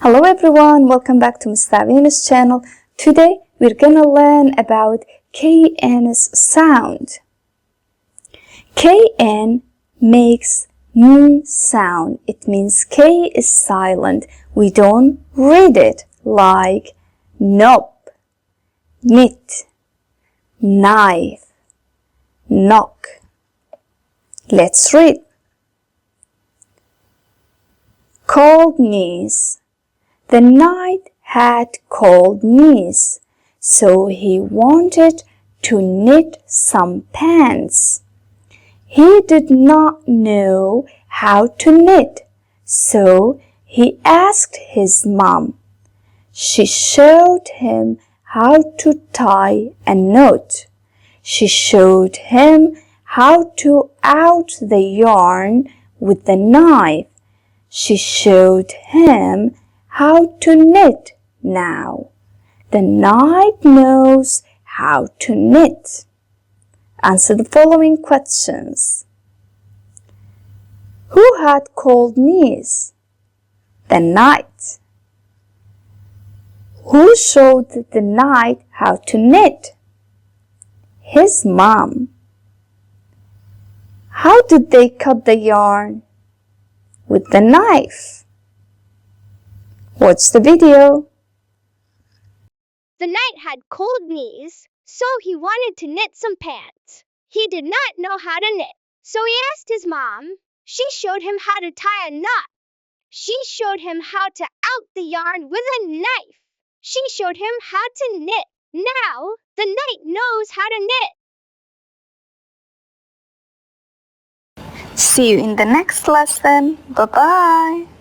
Hello everyone, welcome back to Mustavi's channel. Today we're gonna learn about KN's sound. KN makes N sound. It means K is silent. We don't read it like knob, knit, knife, knock. Let's read. Cold knees. The knight had cold knees, so he wanted to knit some pants. He did not know how to knit, so he asked his mom. She showed him how to tie a knot. She showed him how to out the yarn with the knife. She showed him how to knit now. The knight knows how to knit. Answer the following questions. Who had cold knees? The knight. Who showed the knight how to knit? His mom. How did they cut the yarn? With the knife. Watch the video. The knight had cold knees, so he wanted to knit some pants. He did not know how to knit, so he asked his mom. She showed him how to tie a knot. She showed him how to out the yarn with a knife. She showed him how to knit. Now, the knight knows how to knit. See you in the next lesson. Bye-bye.